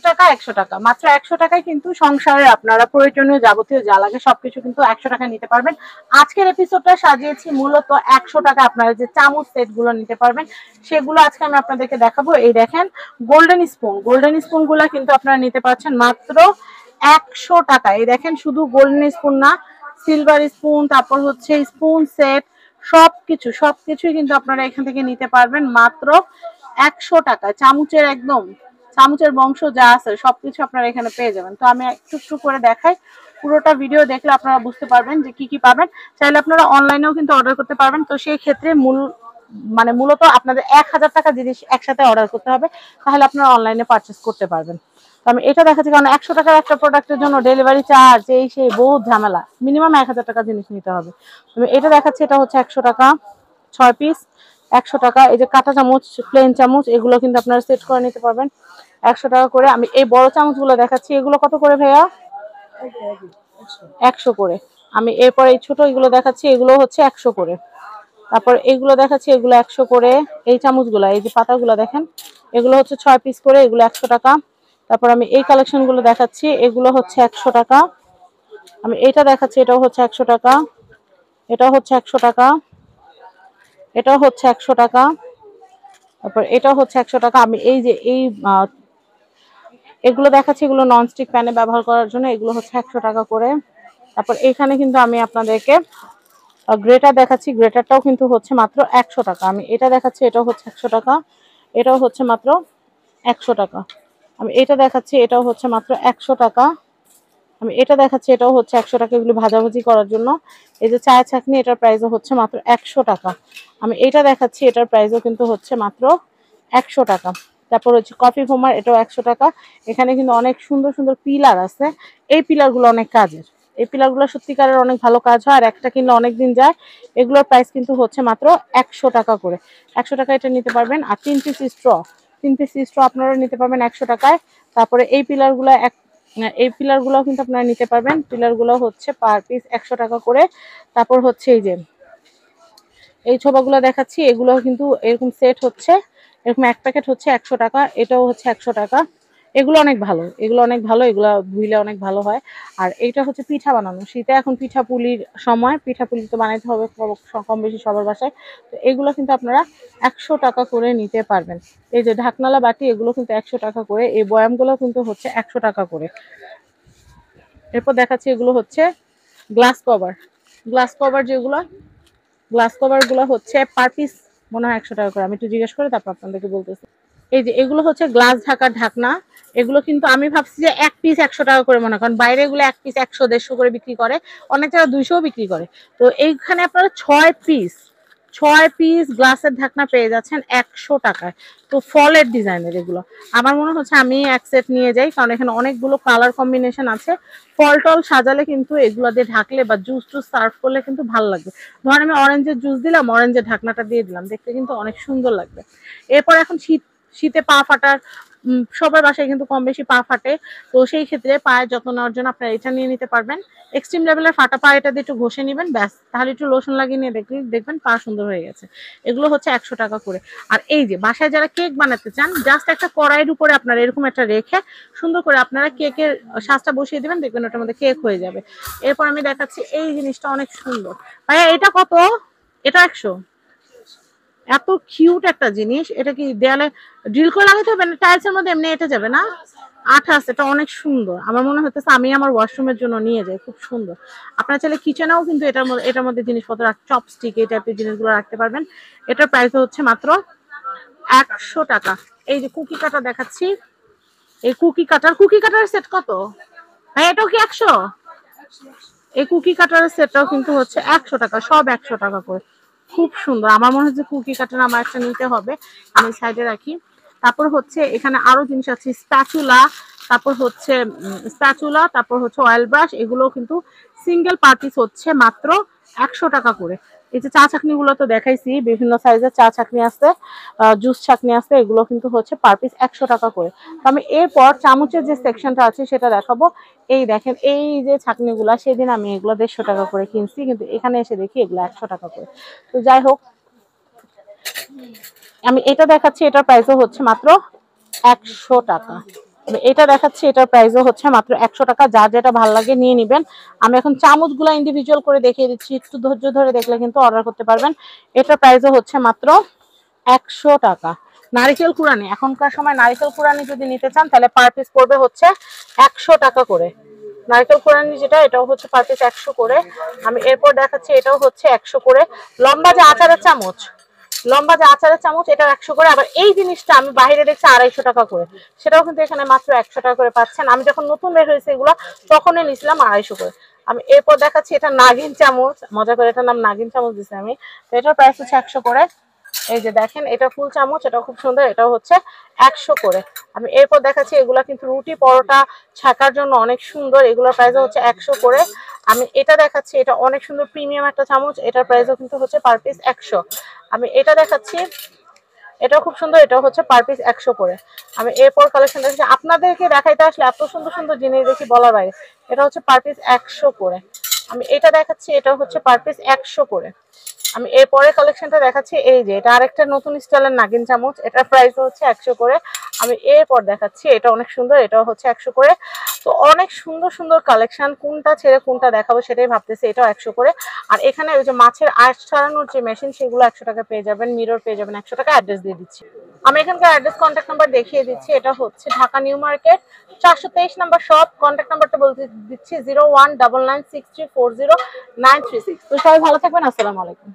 টাকা 100 টাকা, মাত্র 100 টাকায় কিন্তু সংসারে আপনারা প্রয়োজনীয় যাবতীয় যা লাগে সবকিছু কিন্তু 100 টাকায় নিতে পারবেন। আজকের এপিসোডটা সাজিয়েছি মূলত 100 টাকা আপনারা যে চামচ সেট গুলো নিতে পারবেন সেগুলো আজকে আমি আপনাদেরকে দেখাবো। এই দেখেন গোল্ডেন স্পুন গুলা কিন্তু আপনারা নিতে পারছেন মাত্র 100 টাকা। এই দেখেন শুধু গোল্ডেন স্পুন না, সিলভার স্পুন, তারপর হচ্ছে স্পুন সেট, সবকিছুই কিন্তু আপনারা এখান থেকে নিতে পারবেন মাত্র 100 টাকা। চামচের বংশ যা আছে সবকিছু আপনারা এখানে পেয়ে যাবেন। তো আমি একটু করে দেখাই, পুরোটা ভিডিও দেখলে আপনারা বুঝতে পারবেন যে কি কি পাবেন। চাইলে আপনারা অনলাইনেও কিন্তু অর্ডার করতে পারবেন। তো সেই ক্ষেত্রে মূলত আপনাদের 1000 টাকা জিনিস একসাথে অর্ডার করতে হবে, তাহলে আপনারা অনলাইনে পারচেস করতে পারবেন। তো আমি এটা দেখাচ্ছি কারণ 100 টাকার একটা প্রোডাক্টের জন্য ডেলিভারি চার্জ সেই বহুত ঝামেলা, মিনিমাম 1000 টাকা জিনিস নিতে হবে। আমি এটা দেখাচ্ছি, এটা হচ্ছে 100 টাকা 6 পিস, 100 টাকা। এই যে কাঁটা চামচ, প্লেন চামচ, এগুলো কিন্তু আপনারা সেট করে নিতে পারবেন 100 টাকা করে। আমি এই বড় চামচগুলো দেখাচ্ছি, এগুলো কত করে ভাইয়া? 100 করে। আমি এরপর এই ছোট এগুলো দেখাচ্ছি, এগুলো হচ্ছে 100 করে। তারপর এগুলো দেখাচ্ছি, এগুলো 100 করে। এই চামচগুলো, এই যে পাতাগুলো দেখেন, এগুলো হচ্ছে 6 পিস করে, এগুলো 100 টাকা। তারপর আমি এই কালেকশন গুলো দেখাচ্ছি, এগুলো হচ্ছে 100 টাকা। আমি এটা দেখাচ্ছি, এটাও হচ্ছে 100 টাকা, এটাও হচ্ছে 100 টাকা, এটাও হচ্ছে 100 টাকা। তারপর এটাও হচ্ছে 100 টাকা। আমি এই যে এগুলো দেখাচ্ছি, এগুলো ননস্টিক প্যানে ব্যবহার করার জন্য, এগুলো হচ্ছে 100 টাকা করে। তারপর এখানে কিন্তু আমি আপনাদেরকে গ্রেটার দেখাচ্ছি, গ্রেটারটাও কিন্তু হচ্ছে মাত্র 100 টাকা। আমি এটা দেখাচ্ছি, এটাও হচ্ছে 100 টাকা, এটাও হচ্ছে মাত্র 100 টাকা। আমি এটা দেখাচ্ছি, এটাও হচ্ছে মাত্র 100 টাকা। আমি এটা দেখাচ্ছি, এটাও হচ্ছে 100 টাকা, এগুলো ভাজাভাজি করার জন্য। এই যে চায়ের ছাঁকনি, এটার প্রাইসও হচ্ছে মাত্র 100 টাকা। আমি এটা দেখাচ্ছি, এটার প্রাইসও কিন্তু হচ্ছে মাত্র 100 টাকা। তারপর হচ্ছে কফি ফোমার, এটাও 100 টাকা। এখানে কিন্তু অনেক সুন্দর সুন্দর পিলার আছে, এই পিলারগুলো অনেক কাজের, এই পিলারগুলো সত্যিকারের অনেক ভালো কাজ হয়, আর একটা কিনলে অনেক দিন যায়। এগুলোর প্রাইস কিন্তু হচ্ছে মাত্র 100 টাকা করে। 100 টাকা এটা নিতে পারবেন। আর 3 পিস স্ট্র আপনারা নিতে পারবেন 100 টাকায়। তারপরে এই পিলারগুলো কিন্তু আপনারা নিতে পারবেন, পিলারগুলো হচ্ছে পার পিস 100 টাকা করে। তারপর হচ্ছে এই ছোবাগুলো দেখাচ্ছি, এগুলো কিন্তু এরকম সেট হচ্ছে, এরকম এক প্যাকেট হচ্ছে 100 টাকা, এটাও হচ্ছে 100 টাকা। এগুলো অনেক ভালো, এগুলো ধুইলে অনেক ভালো হয়। আর এইটা হচ্ছে পিঠা বানানো, শীতে এখন পিঠা পুলির সময়, পিঠা পুলি তো বানাইতে হবে কম বেশি সবার বাসায়। তো এগুলো কিন্তু আপনারা 100 টাকা করে নিতে পারবেন। এই যে ঢাকনালা বাটি, এগুলো কিন্তু 100 টাকা করে। এই বয়ামগুলো কিন্তু হচ্ছে 100 টাকা করে। এরপর দেখাচ্ছি, এগুলো হচ্ছে গ্লাস কভার যেগুলো, গ্লাস কভার গুলো হচ্ছে পার পিস মনে হয় 100 টাকা করে। আমি একটু জিজ্ঞেস করে তারপর আপনাদেরকে বলতেছি। এই যে এগুলো হচ্ছে গ্লাস ঢাকার ঢাকনা, এগুলো কিন্তু আমি ভাবছি যে এক পিস 100 টাকা করে মনে করেন, বাইরে এগুলো এক পিস 100-150 করে বিক্রি করে, অনেক জায়গায় 200 বিক্রি করে। তো এইখানে আপনারা 6 পিস গ্লাসের ঢাকনা পেয়ে যাচ্ছেন 100 টাকায়। তো ফলের ডিজাইনের এগুলো আমার মনে হচ্ছে আমি এক সেট নিয়ে যাই, কারণ এখানে অনেকগুলো কালার কম্বিনেশন আছে। ফল টল সাজালে কিন্তু এগুলো দিয়ে ঢাকলে বা জুস টুস সার্ভ করলে কিন্তু ভালো লাগবে। ধরেন আমি অরেঞ্জের জুস দিলাম, অরেঞ্জের ঢাকনাটা দিয়ে দিলাম, দেখতে কিন্তু অনেক সুন্দর লাগবে। এরপর এখন শীতে পা ফাটার, সবার বাসায় কিন্তু কম বেশি পা ফাটে, তো সেই ক্ষেত্রে পায়ের যত্ন নেওয়ার জন্য আপনারা এটা নিয়ে নিতে পারবেন। এক্সট্রিম লেভেলের ফাটা পা, এটা দিয়ে একটু ঘষে নেবেন, ব্যাস, তাহলে একটু লোশন লাগিয়ে নিয়ে দেখবেন পা সুন্দর হয়ে গেছে। এগুলো হচ্ছে 100 টাকা করে। আর এই যে বাসায় যারা কেক বানাতে চান, জাস্ট একটা কড়াইয়ের উপরে আপনারা এরকম একটা রেখে সুন্দর করে আপনারা কেকের সাজটা বসিয়ে দিবেন, দেখবেন ওটার মধ্যে কেক হয়ে যাবে। এরপর আমি দেখাচ্ছি এই জিনিসটা অনেক সুন্দর। ভাইয়া এটা কত? এটা 100। এত কিউট একটা জিনিস, এটা কি দেয়ালে ড্রিল করে লাগাতে হবে না টাইলস এর মধ্যে এমনি এটা যাবে না? আঠা আছে, এটা অনেক সুন্দর। আমার মনে হচ্ছে আমি আমার ওয়াশরুমের জন্য নিয়ে যাই, খুব সুন্দর। আপনারা চাইলে কিচেনেও কিন্তু এটার মধ্যে জিনিসপত্র, চপস্টিক এই টাইপের জিনিসগুলো রাখতে পারবেন। এটার প্রাইস হচ্ছে মাত্র 100 টাকা। এই যে কুকি কাটার দেখাচ্ছি, এই কুকি কাটার সেট কত? হ্যাঁ, এটাও কি 100? এই কুকি কাটারের সেটটাও কিন্তু হচ্ছে 100 টাকা, সব 100 টাকা করে। খুব সুন্দর, আমার মনে হচ্ছে কুকি কাটার আমার একটা নিতে হবে, আমি সাইডে রাখি। তারপর হচ্ছে এখানে আরো জিনিস আছে, স্প্যাচুলা, তারপর হচ্ছে অয়েল ব্রাশ, এগুলো কিন্তু সিঙ্গেল পার্টিস হচ্ছে মাত্র 100 টাকা করে। এই যে চা ছাকনি গুলো তো দেখাইছি, বিভিন্ন সাইজের চা ছাকনি আছে, জুস ছাকনি আছে, এগুলো কিন্তু হচ্ছে পার পিস 100 টাকা করে। তো আমি এরপর চামচের যে সেকশনটা আছে সেটা দেখাবো। এই দেখেন, এই যে ছাকনিগুলা, সেদিন আমি এগুলো 150 টাকা করে কিনছি, কিন্তু এখানে এসে দেখি এগুলো 100 টাকা করে। তো যাই হোক, আমি এটা দেখাচ্ছি, এটার প্রাইসও হচ্ছে মাত্র 100 টাকা। এটা দেখাচ্ছি, এটার প্রাইসও হচ্ছে মাত্র 100 টাকা। যার যেটা ভালো লাগে নিয়ে নিবেন। আমি এখন চামচগুলো ইন্ডিভিজুয়াল করে দেখিয়ে দিচ্ছি, একটু ধৈর্য ধরে দেখলে কিন্তু অর্ডার করতে পারবেন। এটার প্রাইসও হচ্ছে মাত্র 100 টাকা। নারিকেল কুড়ানি, এখনকার সময় নারিকেল কুড়ানি যদি নিতে চান তাহলে পার পিস পড়বে হচ্ছে 100 টাকা করে। নারকেল কোরানি যেটা, এটাও হচ্ছে পার পিস 100 করে। আমি এরপর দেখাচ্ছি, এটাও হচ্ছে 100 করে। লম্বা যে আচারের চামচ, লম্বা যে আচারের চামচ, এটা 100 করে। আবার এই জিনিসটা আমি বাইরে দেখছি 250 টাকা করে, সেটাও কিন্তু এখানে মাত্র 100 টাকা করে পাচ্ছেন। আমি যখন নতুন বের হয়েছে এগুলো তখনই নিয়েছিলাম 250 করে। আমি এরপর দেখাচ্ছি, এটা নাগিন চামচ, মজা করে এটার নাম নাগিন চামচ দিচ্ছি আমি। তো এটার প্রাইস হচ্ছে 100 করে। এই যে দেখেন, এটা ফুল চামচ, এটা খুব সুন্দর, এটাও হচ্ছে 100 করে। আমি এরপর দেখাচ্ছি, এগুলা কিন্তু রুটি পরোটা ছাকার জন্য অনেক সুন্দর, এগুলোর প্রাইস হচ্ছে 100 করে। আমি এটা দেখাচ্ছি, এটা অনেক সুন্দর প্রিমিয়াম একটা চামচ, এটার প্রাইসও কিন্তু হচ্ছে পার পিস 100। আমি এটা দেখাচ্ছি, এটাও খুব সুন্দর, এটাও হচ্ছে পার পিস 100 করে। আমি এরপর কালেকশন দেখাচ্ছি, আপনাদেরকে দেখাইতে আসলে এত সুন্দর সুন্দর জিনিস দেখি বলার বাইরে। এটা হচ্ছে পার পিস 100 করে। আমি এটা দেখাচ্ছি, এটা হচ্ছে পার পিস 100 করে। আমি এরপরে কালেকশনটা দেখাচ্ছি, এই যে এটা আরেকটা নতুন স্টাইলের নাগিন চামচ, এটার প্রাইস হচ্ছে 100 করে। আমি এরপর দেখাচ্ছি, এটা অনেক সুন্দর, এটাও হচ্ছে 100 করে। তো অনেক সুন্দর সুন্দর কালেকশন, কোনটা ছেড়ে কোনটা দেখাবো সেটাই ভাবতেছি। এটাও 100 করে। আর এখানে ওই যে মাছের আঁশ ছাড়ানোর যে মেশিন, সেগুলো 100 টাকা পেয়ে যাবেন। মিরর পেয়ে যাবেন 100 টাকা। অ্যাড্রেস দিয়ে দিচ্ছি, আমি এখানকার অ্যাড্রেস কন্ট্যাক্ট নাম্বার দেখিয়ে দিচ্ছি। এটা হচ্ছে Dhaka new market 423 number shop. Contact নাম্বারটা বলতে দিচ্ছি 019963409336। তো সবাই ভালো থাকবেন, আসসালামু আলাইকুম।